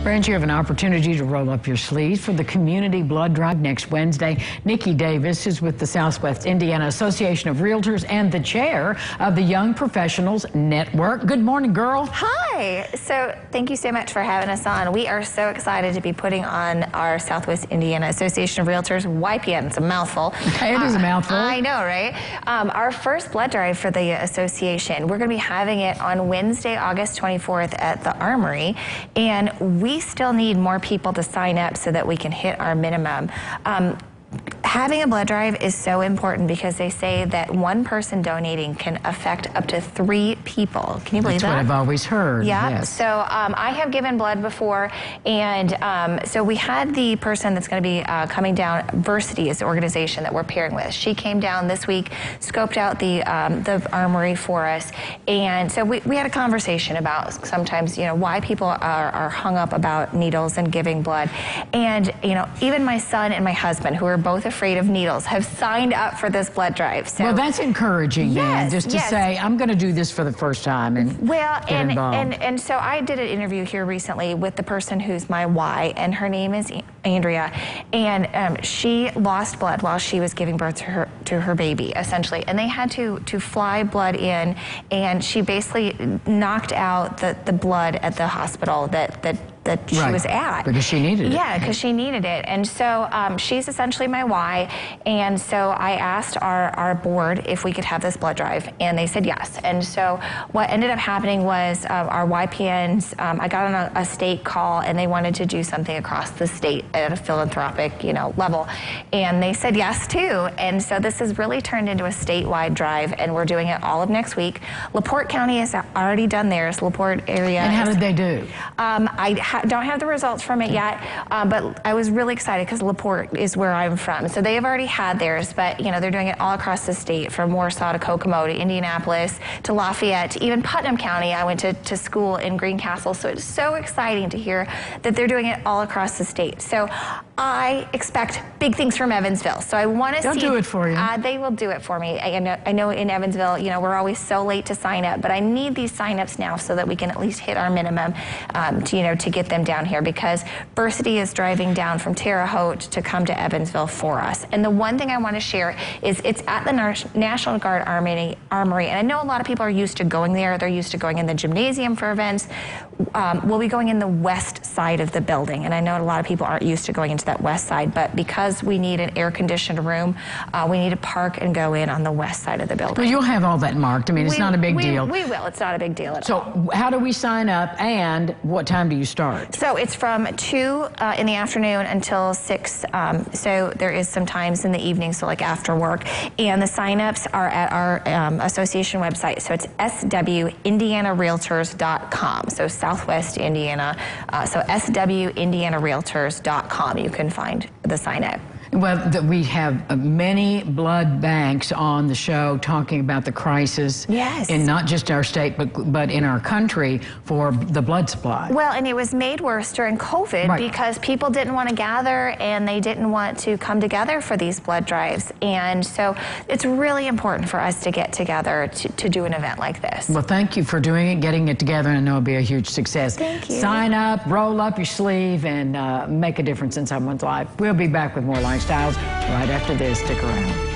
Friends, you have an opportunity to roll up your sleeves for the community blood drive next Wednesday. Nikki Davis is with the Southwest Indiana Association of Realtors and the chair of the Young Professionals Network. Good morning, girl. Hi. So thank you so much for having us on. We are so excited to be putting on our Southwest Indiana Association of Realtors, YPN. It's a mouthful. It is a mouthful. I know, right? Our first blood drive for the association, we're going to be having it on Wednesday, August 24th at the Armory, and we still need more people to sign up so that we can hit our minimum. Having a blood drive is so important because they say that one person donating can affect up to 3 people. Can you believe that? That's what I've always heard. Yeah. Yes. So I have given blood before, and so we had the person that's going to be coming down. Versity is the organization that we're pairing with. She came down this week, scoped out the Armory for us, and so we had a conversation about sometimes, you know, why people are hung up about needles and giving blood, and you know, even my son and my husband, who are both afraid of needles, have signed up for this blood drive. So, well, that's encouraging, then, just to say, I'm going to do this for the first time and get involved. And so I did an interview here recently with the person who's my Y, and her name is Andrea, and she lost blood while she was giving birth to her baby, essentially, and they had to fly blood in, and she basically knocked out the blood at the hospital that she was at. Because she needed it. Yeah, because she needed it. And so she's essentially my Y. And so I asked our board if we could have this blood drive, and they said yes. And so what ended up happening was our YPNs, I got on a state call, and they wanted to do something across the state at a philanthropic, you know, level. And they said yes, too. And so this has really turned into a statewide drive, and we're doing it all of next week. LaPorte County has already done theirs, LaPorte area. And how did they do? Don't have the results from it yet, but I was really excited because LaPorte is where I'm from. So they have already had theirs, but you know, they're doing it all across the state, from Warsaw to Kokomo to Indianapolis to Lafayette to even Putnam County. I went to school in Greencastle, so it's so exciting to hear that they're doing it all across the state. So I expect big things from Evansville. So I want to see. They'll do it for you. They will do it for me. I know in Evansville, you know, we're always so late to sign up, but I need these sign-ups now so that we can at least hit our minimum to get them down here, because Versity is driving down from Terre Haute to come to Evansville for us. And the one thing I want to share is it's at the National Guard Armory, and I know a lot of people are used to going there. They're used to going in the gymnasium for events. We'll be going in the west side of the building, and I know a lot of people aren't used to going into that west side, but because we need an air-conditioned room, we need to park and go in on the west side of the building. Well, you'll have all that marked. I mean, it's not a big deal. We will. It's not a big deal at all. So how do we sign up, and what time do you start? So it's from 2 in the afternoon until 6. So there is some times in the evening, so like after work. And the sign-ups are at our association website. So it's swindianarealtors.com. So Southwest Indiana. So swindianarealtors.com. You can find the sign-up. Well, we have many blood banks on the show talking about the crisis in not just our state, but in our country for the blood supply. Well, and it was made worse during COVID because people didn't want to gather, and they didn't want to come together for these blood drives. And so it's really important for us to get together to do an event like this. Well, thank you for doing it, getting it together, and I know it'll be a huge success. Thank you. Sign up, roll up your sleeve, and make a difference in someone's life. We'll be back with more lifestyles right after this. Stick around.